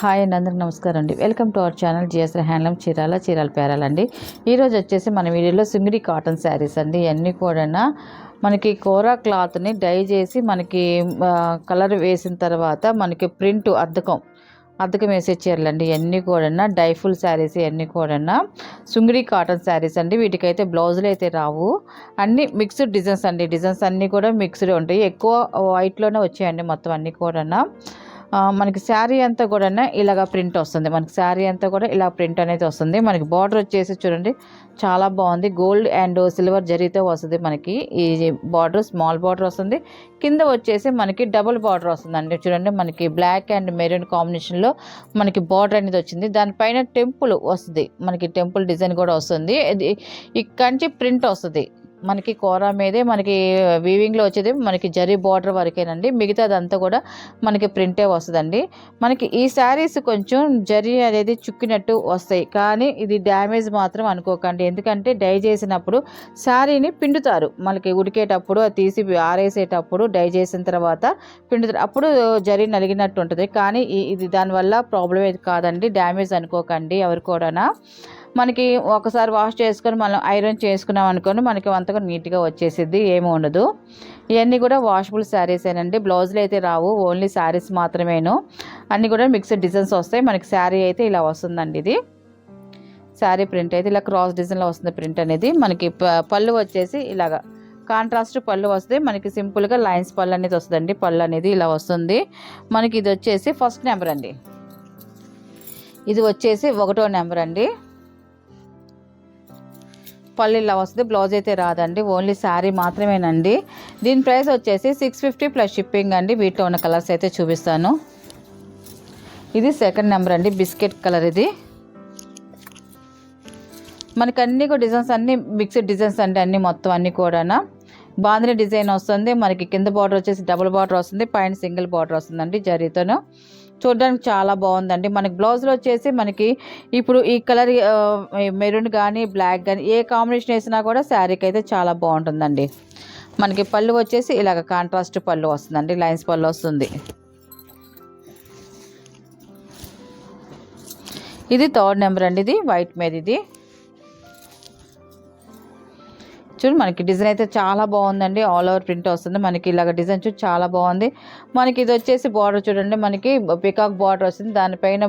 Hi అండి, అందరికి నమస్కారం అండి. Welcome to our channel GSR handloom Chirala పేరాలండి. ఈరోజు వచ్చేసి మన వీడియోలో సింగిడి కాటన్ శారీస్ అండి. ఇవన్నీ కూడా మనకి కోరా క్లాత్ని డై చేసి మనకి కలర్ వేసిన తర్వాత మనకి ప్రింట్ అద్దకం వేసే చీరలండి. ఇవన్నీ కూడా డైఫుల్ శారీస్, ఇవన్నీ కూడా సుంగిడి కాటన్ శారీస్ అండి. వీటికైతే బ్లౌజులు అయితే రావు, అన్నీ మిక్స్డ్ డిజైన్స్ అండి. డిజైన్స్ అన్నీ కూడా మిక్స్డ్ ఉంటాయి. ఎక్కువ వైట్లోనే వచ్చాయండి మొత్తం అన్నీ కూడా. మనకి శారీ అంతా కూడా ఇలాగ ప్రింట్ వస్తుంది. మనకి శారీ అంతా కూడా ఇలా ప్రింట్ అనేది వస్తుంది. మనకి బార్డర్ వచ్చేసి చూడండి చాలా బాగుంది. గోల్డ్ అండ్ సిల్వర్ జరీతో వస్తుంది. మనకి ఈ బార్డర్ స్మాల్ బార్డర్ వస్తుంది. కింద వచ్చేసి మనకి డబుల్ బార్డర్ వస్తుందండి. చూడండి మనకి బ్లాక్ అండ్ మెరూన్ కాంబినేషన్లో మనకి బార్డర్ అనేది వచ్చింది. దానిపైన టెంపుల్ వస్తుంది. మనకి టెంపుల్ డిజైన్ కూడా వస్తుంది. ఇది ఇక్కడ నుంచి ప్రింట్ వస్తుంది. మనకి కోరా మీదే మనకి వీవింగ్లో వచ్చేది మనకి జరీ బార్డర్ వరకేనండి. మిగతాదంతా కూడా మనకి ప్రింటే వస్తుందండి. మనకి ఈ శారీస్ కొంచెం జరీ అనేది చుక్కినట్టు వస్తాయి, కానీ ఇది డ్యామేజ్ మాత్రం అనుకోకండి. ఎందుకంటే డై చేసినప్పుడు శారీని పిండుతారు. మనకి ఉడికేటప్పుడు అది తీసి ఆరేసేటప్పుడు డై చేసిన తర్వాత పిండుతారు. అప్పుడు జరీ నలిగినట్టు ఉంటుంది. కానీ ఇది దానివల్ల ప్రాబ్లం ఏది కాదండి. డ్యామేజ్ అనుకోకండి ఎవరు కూడా. మనకి ఒకసారి వాష్ చేసుకొని మనం ఐరన్ చేసుకున్నాం అనుకోండి, మనకి అంతగా నీట్గా వచ్చేసిద్ది, ఏమి ఉండదు. ఇవన్నీ కూడా వాషబుల్ శారీసేనండి. బ్లౌజులు అయితే రావు, ఓన్లీ శారీస్ మాత్రమేను. అన్నీ కూడా మిక్స్డ్ డిజైన్స్ వస్తాయి. మనకి శారీ అయితే ఇలా వస్తుందండి. ఇది శారీ ప్రింట్ అయితే ఇలా క్రాస్ డిజైన్లో వస్తుంది ప్రింట్ అనేది. మనకి పళ్ళు వచ్చేసి ఇలాగా కాంట్రాస్ట్ పళ్ళు వస్తుంది. మనకి సింపుల్గా లైన్స్ పళ్ళు అనేది వస్తుందండి. పళ్ళు అనేది ఇలా వస్తుంది. మనకి ఇది వచ్చేసి ఫస్ట్ నెంబర్ అండి. ఇది వచ్చేసి 1వ నెంబర్ అండి. పళ్ళు ఇలా వస్తుంది. బ్లౌజ్ అయితే రాదండి, ఓన్లీ శారీ మాత్రమేనండి. దీని ప్రైస్ వచ్చేసి 650 ప్లస్ షిప్పింగ్ అండి. వీటిలో ఉన్న కలర్స్ అయితే చూపిస్తాను. ఇది 2nd నెంబర్ అండి, బిస్కెట్ కలర్. ఇది మనకి అన్నీ కూడా డిజైన్స్ అన్నీ మిక్స్డ్ డిజైన్స్ అండి. అన్నీ మొత్తం అన్నీ కూడా బాందిని డిజైన్ వస్తుంది. మనకి కింద బార్డర్ వచ్చేసి డబుల్ బార్డర్ వస్తుంది, పైన సింగిల్ బార్డర్ వస్తుందండి జరీతోను. చూడడానికి చాలా బాగుందండి. మనకి బ్లౌజ్లో వచ్చేసి మనకి ఇప్పుడు ఈ కలర్ మెరూన్ కానీ బ్లాక్ కానీ ఏ కాంబినేషన్ వేసినా కూడా శారీకి అయితే చాలా బాగుంటుందండి. మనకి పళ్ళు వచ్చేసి ఇలాగ కాంట్రాస్ట్ పళ్ళు వస్తుందండి, లైన్స్ పళ్ళు వస్తుంది. ఇది 3rd నెంబర్ అండి. ఇది వైట్ మీద. ఇది చూడండి మనకి డిజైన్ అయితే చాలా బాగుందండి. ఆల్ ఓవర్ ప్రింట్ వస్తుంది. మనకి ఇలాగ డిజైన్ చూసి చాలా బాగుంది. మనకి ఇది వచ్చేసి బార్డర్ చూడండి, మనకి పికాక్ బార్డర్ వస్తుంది. దానిపైన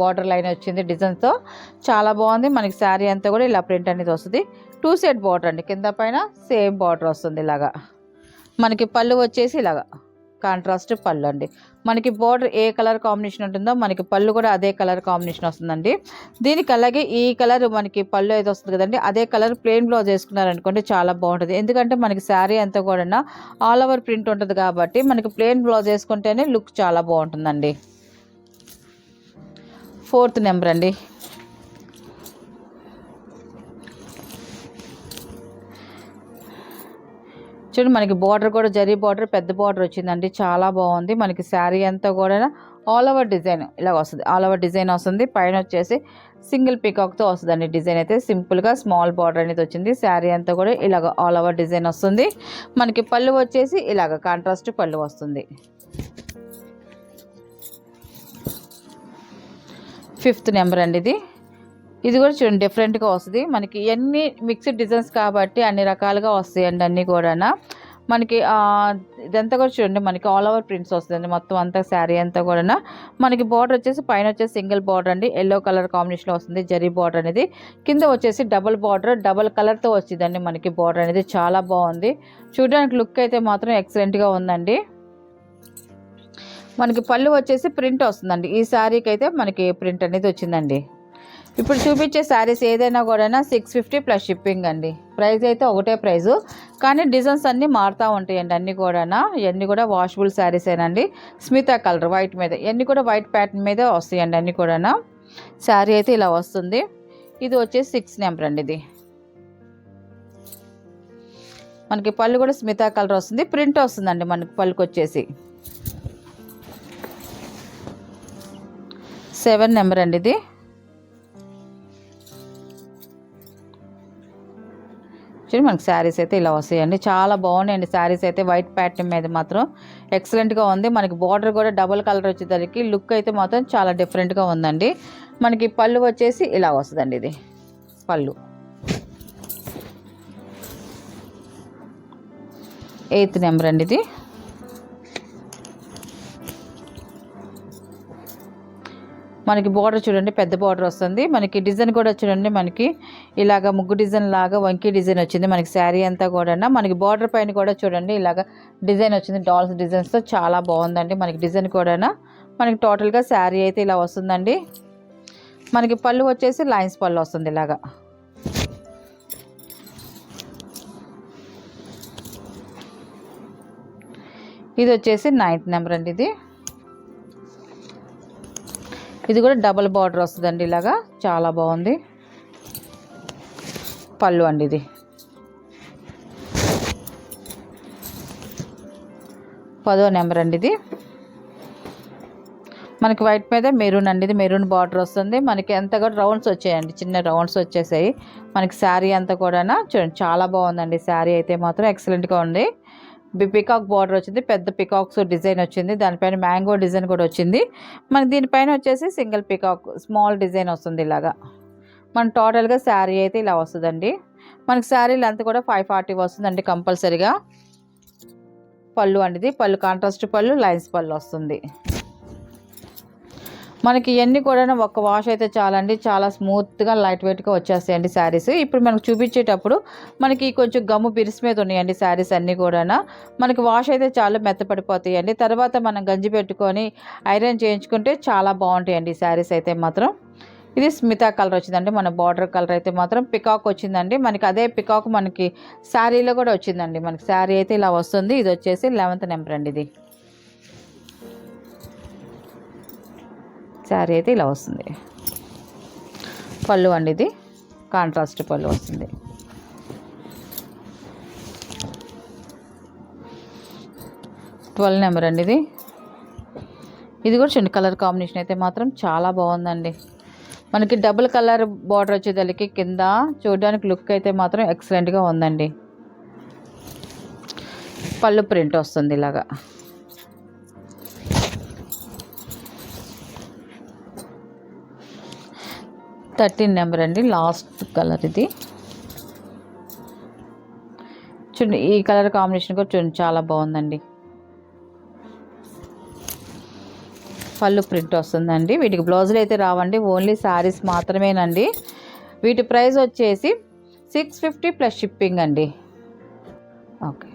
బార్డర్ లైన్ వచ్చింది డిజైన్తో, చాలా బాగుంది. మనకి శారీ అంతా కూడా ఇలా ప్రింట్ అనేది వస్తుంది. 2 సైడ్ బార్డర్ అండి, కింద పైన సేమ్ బార్డర్ వస్తుంది. ఇలాగా మనకి పళ్ళు వచ్చేసి ఇలాగా కాంట్రాస్ట్ పళ్ళు అండి. మనకి బార్డర్ ఏ కలర్ కాంబినేషన్ ఉంటుందో మనకి పళ్ళు కూడా అదే కలర్ కాంబినేషన్ వస్తుందండి. దీనికి అలాగే ఈ కలర్ మనకి పళ్ళు అయితే వస్తుంది కదండి, అదే కలర్ ప్లెయిన్ బ్లౌజ్ వేసుకున్నారనుకోండి చాలా బాగుంటుంది. ఎందుకంటే మనకి శారీ అంతా కూడా ఆల్ ఓవర్ ప్రింట్ ఉంటుంది కాబట్టి మనకి ప్లెయిన్ బ్లౌజ్ వేసుకుంటేనే లుక్ చాలా బాగుంటుందండి. 4th నెంబర్ అండి. చూడండి మనకి బార్డర్ కూడా జరీ బార్డర్ పెద్ద బార్డర్ వచ్చిందండి, చాలా బాగుంది. మనకి శారీ అంతా కూడా ఆల్ ఓవర్ డిజైన్ ఇలా వస్తుంది. ఆల్ ఓవర్ డిజైన్ వస్తుంది. పైన వచ్చేసి సింగిల్ పికాక్తో వస్తుందండి డిజైన్ అయితే. సింపుల్గా స్మాల్ బార్డర్ అనేది వచ్చింది. శారీ అంతా కూడా ఇలాగ ఆల్ ఓవర్ డిజైన్ వస్తుంది. మనకి పళ్ళు వచ్చేసి ఇలాగ కాంట్రాస్ట్ పళ్ళు వస్తుంది. 5th నెంబర్ అండి. ఇది కూడా చూడండి డిఫరెంట్గా వస్తుంది. మనకి ఇవన్నీ మిక్స్డ్ డిజైన్స్ కాబట్టి అన్ని రకాలుగా వస్తాయండి. అన్నీ కూడా మనకి ఇదంతా కూడా చూడండి మనకి ఆల్ ఓవర్ ప్రింట్స్ వస్తుందండి మొత్తం అంతా. శారీ అంతా కూడా మనకి బార్డర్ వచ్చేసి పైన వచ్చేసి సింగిల్ బార్డర్ అండి, ఎల్లో కలర్ కాంబినేషన్లో వస్తుంది జరీ బార్డర్ అనేది. కింద వచ్చేసి డబుల్ బార్డర్, డబుల్ కలర్తో వచ్చిందండి మనకి బార్డర్ అనేది. చాలా బాగుంది చూడడానికి, లుక్ అయితే మాత్రం ఎక్సలెంట్గా ఉందండి. మనకి పళ్ళు వచ్చేసి ప్రింట్ వస్తుందండి. ఈ శారీకి అయితే మనకి ప్రింట్ అనేది వచ్చిందండి. ఇప్పుడు చూపించే శారీస్ ఏదైనా కూడా 650 ప్లస్ షిప్పింగ్ అండి. ప్రైస్ అయితే ఒకటే ప్రైజు, కానీ డిజైన్స్ అన్నీ మారుతూ ఉంటాయండి. అన్నీ కూడా ఇవన్నీ కూడా వాషబుల్ శారీసేనండి. స్మితా కలర్ వైట్ మీద, ఇవన్నీ కూడా వైట్ ప్యాటర్న్ మీద వస్తాయండి అన్నీ కూడా. శారీ అయితే ఇలా వస్తుంది. ఇది వచ్చేసి 6th నెంబర్ అండి. ఇది మనకి పళ్ళు కూడా స్మితా కలర్ వస్తుంది, ప్రింట్ వస్తుందండి మనకి పళ్ళుకి వచ్చేసి. 7th నెంబర్ అండి. ఇది చూడండి మనకి శారీస్ అయితే ఇలా వస్తాయండి. చాలా బాగున్నాయండి శారీస్ అయితే. వైట్ ప్యాటర్న్ మీద మాత్రం ఎక్సలెంట్గా ఉంది. మనకి బార్డర్ కూడా డబుల్ కలర్ వచ్చేసరికి లుక్ అయితే మాత్రం చాలా డిఫరెంట్గా ఉందండి. మనకి పళ్ళు వచ్చేసి ఇలా వస్తుందండి. ఇది పళ్ళు 8th నెంబర్ అండి. ఇది మనకి బార్డర్ చూడండి పెద్ద బార్డర్ వస్తుంది. మనకి డిజైన్ కూడా చూడండి మనకి ఇలాగ ముగ్గు డిజైన్ లాగా వంకీ డిజైన్ వచ్చింది. మనకి శారీ అంతా కూడా మనకి బార్డర్ పైన కూడా చూడండి ఇలాగ డిజైన్ వచ్చింది. డాల్స్ డిజైన్స్తో చాలా బాగుందండి. మనకి డిజైన్ కూడా మనకి టోటల్గా శారీ అయితే ఇలా వస్తుందండి. మనకి పళ్ళు వచ్చేసి లైన్స్ పళ్ళు వస్తుంది ఇలాగా. ఇది వచ్చేసి 9th నెంబర్ అండి. ఇది కూడా డబుల్ బార్డర్ వస్తుందండి ఇలాగా. చాలా బాగుంది. పళ్ళు అండి. ఇది 10వ నెంబర్ అండి. ఇది మనకి వైట్ మీద మెరూన్ అండి. ఇది మెరూన్ బార్డర్ వస్తుంది. మనకి అంతా కూడా రౌండ్స్ వచ్చాయండి. చిన్న రౌండ్స్ వచ్చేసాయి. మనకి శారీ అంతా కూడా చూడండి చాలా బాగుందండి. శారీ అయితే మాత్రం ఎక్సలెంట్గా ఉంది. పికాక్ బార్డర్ వచ్చింది. పెద్ద పికాక్స్ డిజైన్ వచ్చింది. దానిపైన మ్యాంగో డిజైన్ కూడా వచ్చింది. మనకి దీనిపైన వచ్చేసి సింగిల్ పికాక్ స్మాల్ డిజైన్ వస్తుంది ఇలాగా. మన టోటల్గా శారీ అయితే ఇలా వస్తుందండి. మనకి శారీ లెంత్ కూడా 540 వస్తుందండి కంపల్సరీగా. పళ్ళు అండి. ఇది పళ్ళు కాంట్రాస్ట్ పళ్ళు లైన్స్ పళ్ళు వస్తుంది. మనకి ఇవన్నీ కూడా ఒక వాష్ అయితే చాలండి. చాలా స్మూత్గా లైట్ వెయిట్గా వచ్చేస్తాయండి శారీస్. ఇప్పుడు మనకు చూపించేటప్పుడు మనకి కొంచెం గమ్ము బిరిస్ మీద ఉన్నాయండి శారీస్ అన్నీ కూడా. మనకి వాష్ అయితే చాలా మెత్తపడిపోతాయండి. తర్వాత మనం గంజి పెట్టుకొని ఐరన్ చేయించుకుంటే చాలా బాగుంటాయండి శారీస్ అయితే మాత్రం. ఇది స్మితా కలర్ వచ్చిందండి. మన బార్డర్ కలర్ అయితే మాత్రం పికాక్ వచ్చిందండి. మనకి అదే పికాక్ మనకి శారీలో కూడా వచ్చిందండి. మనకి శారీ అయితే ఇలా వస్తుంది. ఇది వచ్చేసి 11th నెంబర్ అండి. ఇది శారీ అయితే ఇలా వస్తుంది. పళ్ళు అండి. ఇది కాంట్రాస్ట్ పళ్ళు వస్తుంది. 12 నెంబర్ అండి. ఇది కూడా చూడండి కలర్ కాంబినేషన్ అయితే మాత్రం చాలా బాగుందండి. మనకి డబుల్ కలర్ బార్డర్ వచ్చేదానికి కింద చూడడానికి లుక్ అయితే మాత్రం ఎక్సలెంట్గా ఉందండి. పళ్ళు ప్రింట్ వస్తుంది ఇలాగా. 13 నెంబర్ అండి. లాస్ట్ కలర్ ఇది చూడండి. ఈ కలర్ కాంబినేషన్ కూడా చూడండి చాలా బాగుందండి. పళ్ళు ప్రింట్ వస్తుందండి. వీటికి బ్లౌజులు అయితే రావండి. ఓన్లీ శారీస్ మాత్రమేనండి. వీటి ప్రైస్ వచ్చేసి 650 ప్లస్ షిప్పింగ్ అండి. ఓకే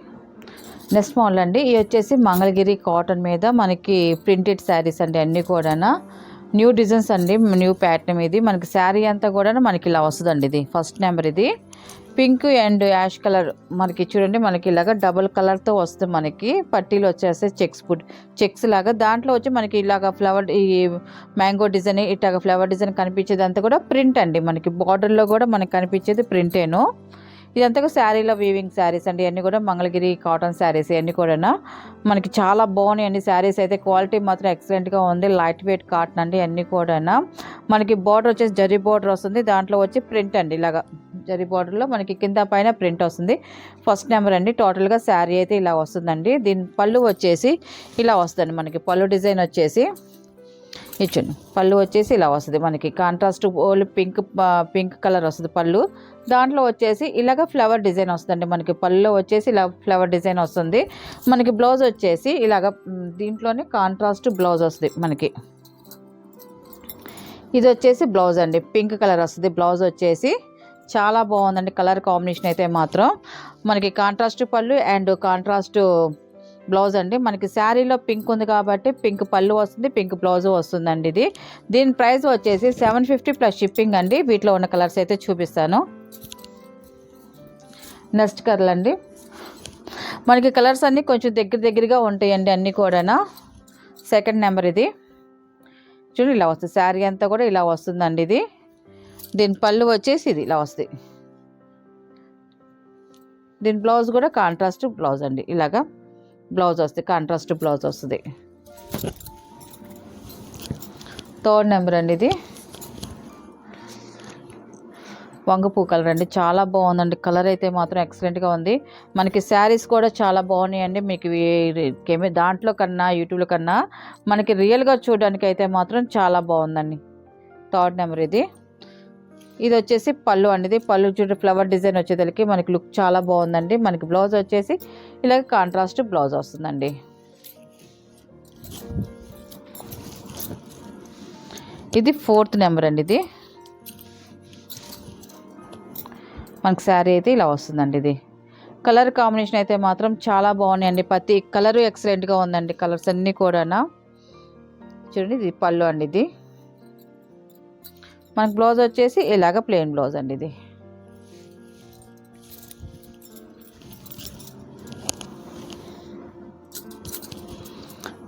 నెక్స్ట్ మోడల్ అండి. ఇవి వచ్చేసి మంగళగిరి కాటన్ మీద మనకి ప్రింటెడ్ శారీస్ అండి. అన్నీ కూడా న్యూ డిజైన్స్ అండి. న్యూ ప్యాటర్న్ ఇది. మనకి శారీ అంతా కూడా మనకి ఇలా వస్తుందండి. ఇది ఫస్ట్ నెంబర్. ఇది పింక్ అండ్ యాష్ కలర్ మనకి చూడండి మనకి ఇలాగ డబుల్ కలర్తో వస్తుంది. మనకి పట్టీలు వచ్చేస్తే చెక్స్ లాగా దాంట్లో వచ్చి మనకి ఇలాగ ఫ్లవర్ ఈ మ్యాంగో డిజైన్ ఇట్లాగ ఫ్లవర్ డిజైన్ కనిపించేది అంతా కూడా ప్రింట్ అండి. మనకి బార్డర్లో కూడా మనకి కనిపించేది ప్రింటేను. ఇదంతా శారీలో వీవింగ్ శారీస్ అండి. అన్నీ కూడా మంగళగిరి కాటన్ శారీస్ అన్నీ కూడా మనకి చాలా బాగున్నాయండి. శారీస్ అయితే క్వాలిటీ మాత్రం ఎక్సలెంట్గా ఉంది. లైట్ వెయిట్ కాటన్ అండి. అన్నీ కూడా మనకి బార్డర్ వచ్చేసి జరీ బార్డర్ వస్తుంది. దాంట్లో వచ్చి ప్రింట్ అండి. ఇలాగా జరీ బార్డర్లో మనకి కింద పైన ప్రింట్ వస్తుంది. ఫస్ట్ నెంబర్ అండి. టోటల్గా శారీ అయితే ఇలా వస్తుందండి. దీని పళ్ళు వచ్చేసి ఇలా వస్తుంది. మనకి పళ్ళు డిజైన్ వచ్చేసి ఇచ్చండి. పళ్ళు వచ్చేసి ఇలా వస్తుంది. మనకి కాంట్రాస్ట్ ఓన్లీ పింక్ కలర్ వస్తుంది పళ్ళు. దాంట్లో వచ్చేసి ఇలాగ ఫ్లవర్ డిజైన్ వస్తుందండి. మనకి పళ్ళులో వచ్చేసి ఇలా ఫ్లవర్ డిజైన్ వస్తుంది. మనకి బ్లౌజ్ వచ్చేసి ఇలాగ దీంట్లోనే కాంట్రాస్ట్ బ్లౌజ్ వస్తుంది. మనకి ఇది వచ్చేసి బ్లౌజ్ అండి. పింక్ కలర్ వస్తుంది. బ్లౌజ్ వచ్చేసి చాలా బాగుందండి. కలర్ కాంబినేషన్ అయితే మాత్రం మనకి కాంట్రాస్ట్ పళ్ళు అండ్ కాంట్రాస్ట్ బ్లౌజ్ అండి. మనకి శారీలో పింక్ ఉంది కాబట్టి పింక్ పళ్ళు వస్తుంది, పింక్ బ్లౌజ్ వస్తుందండి. దీని ప్రైస్ వచ్చేసి 750 ప్లస్ షిప్పింగ్ అండి. వీటిలో ఉన్న కలర్స్ అయితే చూపిస్తాను. నెక్స్ట్ కలర్ అండి. మనకి కలర్స్ అన్నీ కొంచెం దగ్గరగా ఉంటాయండి. అన్నీ కూడా సెకండ్ నెంబర్. ఇది చూడండి ఇలా వస్తుంది. శారీ అంతా కూడా ఇలా వస్తుందండి. దీని పళ్ళు వచ్చేసి ఇది ఇలా వస్తుంది. దీని బ్లౌజ్ కూడా కాంట్రాస్ట్ బ్లౌజ్ అండి. ఇలాగా బ్లౌజ్ వస్తుంది. కాంట్రాస్ట్ బ్లౌజ్ వస్తుంది. థర్డ్ నెంబర్ అండి. వంగపూ కలర్ అండి, చాలా బాగుందండి. కలర్ అయితే మాత్రం ఎక్సలెంట్గా ఉంది. మనకి శారీస్ కూడా చాలా బాగున్నాయండి. మీకు దాంట్లో కన్నా యూట్యూబ్లో కన్నా మనకి రియల్గా చూడడానికి అయితే మాత్రం చాలా బాగుందండి. 3rd నెంబర్ ఇది వచ్చేసి పళ్ళు అండి. పళ్ళు చూడ ఫ్లవర్ డిజైన్ వచ్చేసరికి మనకి లుక్ చాలా బాగుందండి. మనకి బ్లౌజ్ వచ్చేసి ఇలాగ కాంట్రాస్ట్ బ్లౌజ్ వస్తుందండి. ఇది 4th నెంబర్ అండి. ఇది మనకి శారీ అయితే ఇలా వస్తుందండి. ఇది కలర్ కాంబినేషన్ అయితే మాత్రం చాలా బాగున్నాయండి. ప్రతి కలరు ఎక్సలెంట్గా ఉందండి. కలర్స్ అన్నీ కూడా చూడండి. ఇది పళ్ళు అండి. ఇది మనకి బ్లౌజ్ వచ్చేసి ఇలాగ ప్లెయిన్ బ్లౌజ్ అండి. ఇది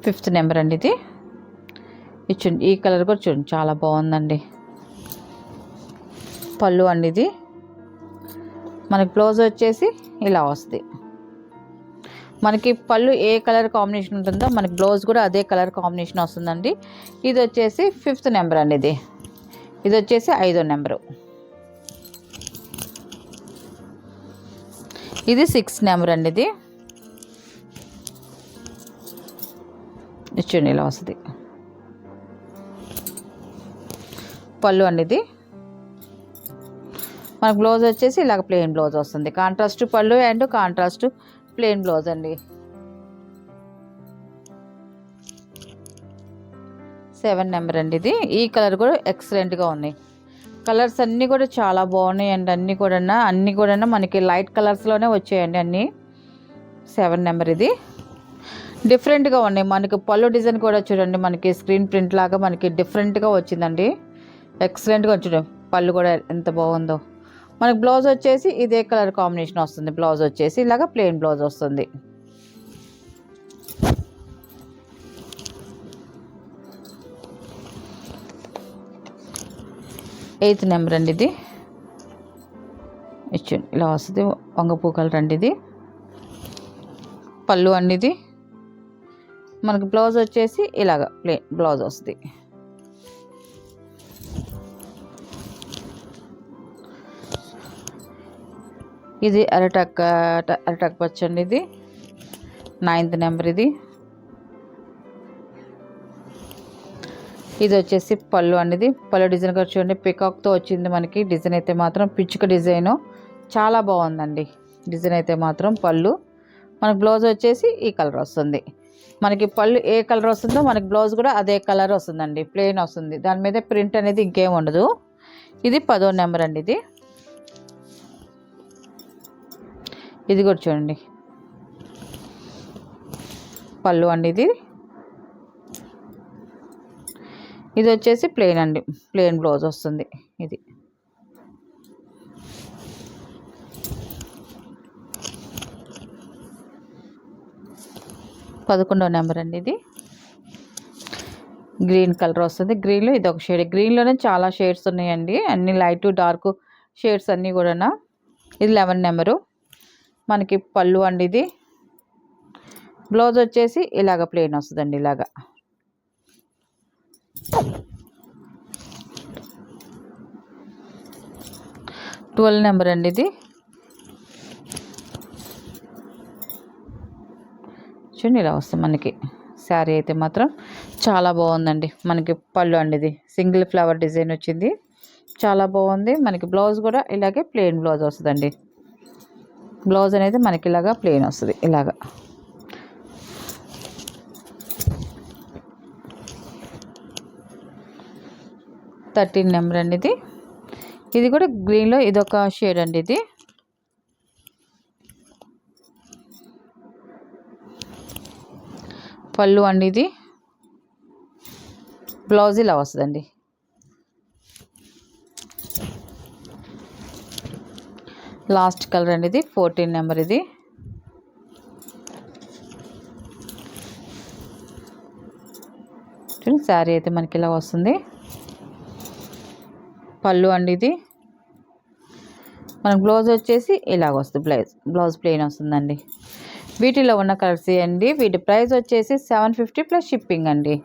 5th నెంబర్ అండి. ఇది చూడండి. ఈ కలర్ కూడా చూడండి చాలా బాగుందండి. పళ్ళు అండి. ఇది మనకి బ్లౌజ్ వచ్చేసి ఇలా వస్తుంది. మనకి పళ్ళు ఏ కలర్ కాంబినేషన్ ఉంటుందో మనకి బ్లౌజ్ కూడా అదే కలర్ కాంబినేషన్ వస్తుందండి. ఇది వచ్చేసి 5th నెంబర్ అండి. ఇది వచ్చేసి 5వ నెంబరు. ఇది 6th నెంబర్ అండి. ఇది చూడండి ఇలా వస్తుంది. పళ్ళు అండి. ఇది మనకు బ్లౌజ్ వచ్చేసి ఇలాగ ప్లెయిన్ బ్లౌజ్ వస్తుంది. కాంట్రాస్ట్ పళ్ళు అండ్ కాంట్రాస్ట్ ప్లెయిన్ బ్లౌజ్ అండి. 7 నెంబర్ అండి. ఇది ఈ కలర్ కూడా ఎక్సలెంట్గా ఉన్నాయి. కలర్స్ అన్నీ కూడా చాలా బాగున్నాయి అండి. అన్నీ కూడా మనకి లైట్ కలర్స్లోనే వచ్చాయండి అన్నీ. 7 నెంబర్. ఇది డిఫరెంట్గా ఉన్నాయి. మనకి పళ్ళు డిజైన్ కూడా చూడండి, మనకి స్క్రీన్ ప్రింట్ లాగా మనకి డిఫరెంట్గా వచ్చిందండి. ఎక్సలెంట్గా చూడండి. పళ్ళు కూడా ఎంత బాగుందో. మనకి బ్లౌజ్ వచ్చేసి ఇదే కలర్ కాంబినేషన్ వస్తుంది. బ్లౌజ్ వచ్చేసి ఇలాగ ప్లెయిన్ బ్లౌజ్ వస్తుంది. 8th నెంబర్ అండి. ఇది చూడండి ఇలా వస్తుంది. వంగపూ కలర్ అండి. ఇది పళ్ళు అండి. ఇది మనకి బ్లౌజ్ వచ్చేసి ఇలాగ ప్లెయిన్ బ్లౌజ్ వస్తుంది. ఇది అరటాక్ పచ్చండి. ఇది 9th నెంబర్. ఇది వచ్చేసి పళ్ళు అండి. పళ్ళు డిజైన్ కూడా చూడండి పికాక్తో వచ్చింది. మనకి డిజైన్ అయితే మాత్రం పిచ్చుక డిజైను చాలా బాగుందండి. డిజైన్ అయితే మాత్రం పళ్ళు. మనకి బ్లౌజ్ వచ్చేసి ఈ కలర్ వస్తుంది. మనకి పళ్ళు ఏ కలర్ వస్తుందో మనకి బ్లౌజ్ కూడా అదే కలర్ వస్తుందండి. ప్లెయిన్ వస్తుంది. దాని మీద ప్రింట్ అనేది ఇంకేం ఉండదు. ఇది 10వ నెంబర్ అండి. ఇది కూడా చూడండి పళ్ళు అండి. ఇది వచ్చేసి ప్లెయిన్ అండి. ప్లెయిన్ బ్లౌజ్ వస్తుంది. ఇది 11వ నెంబర్ అండి. ఇది గ్రీన్ కలర్ వస్తుంది. గ్రీన్లో ఇది ఒక షేడ్. గ్రీన్లోనే చాలా షేడ్స్ ఉన్నాయండి. అన్ని లైట్ డార్క్ షేడ్స్ అన్నీ కూడా. ఇది 11 నెంబరు. మనకి పళ్ళు అండి. ఇది బ్లౌజ్ వచ్చేసి ఇలాగ ప్లెయిన్ వస్తుందండి. ఇలాగా 12 నెంబర్ అండి. ఇది చూడండి ఇలా వస్తుంది. మనకి శారీ అయితే మాత్రం చాలా బాగుందండి. మనకి పళ్ళు అండి. ఇది సింగిల్ ఫ్లవర్ డిజైన్ వచ్చింది. చాలా బాగుంది. మనకి బ్లౌజ్ కూడా ఇలాగే ప్లెయిన్ బ్లౌజ్ వస్తుందండి. బ్లౌజ్ అనేది మనకి ఇలాగా ప్లెయిన్ వస్తుంది. ఇలాగా 13 నెంబర్ అండి. ఇది కూడా గ్రీన్లో ఇదొక షేడ్ అండి. ఇది పళ్ళు అండి. ఇది బ్లౌజ్ ఇలా వస్తుందండి. లాస్ట్ కలర్ అండి. ఇది 14 నెంబర్. ఇది చూడండి శారీ అయితే మనకి ఇలా వస్తుంది. పళ్ళు అండి. ఇది మనకు బ్లౌజ్ వచ్చేసి ఇలాగ వస్తుంది. బ్లౌజ్ ప్లెయిన్ వస్తుందండి. వీటిలో ఉన్న కలర్స్ అండి. వీటి ప్రైస్ వచ్చేసి 750 ప్లస్ షిప్పింగ్ అండి.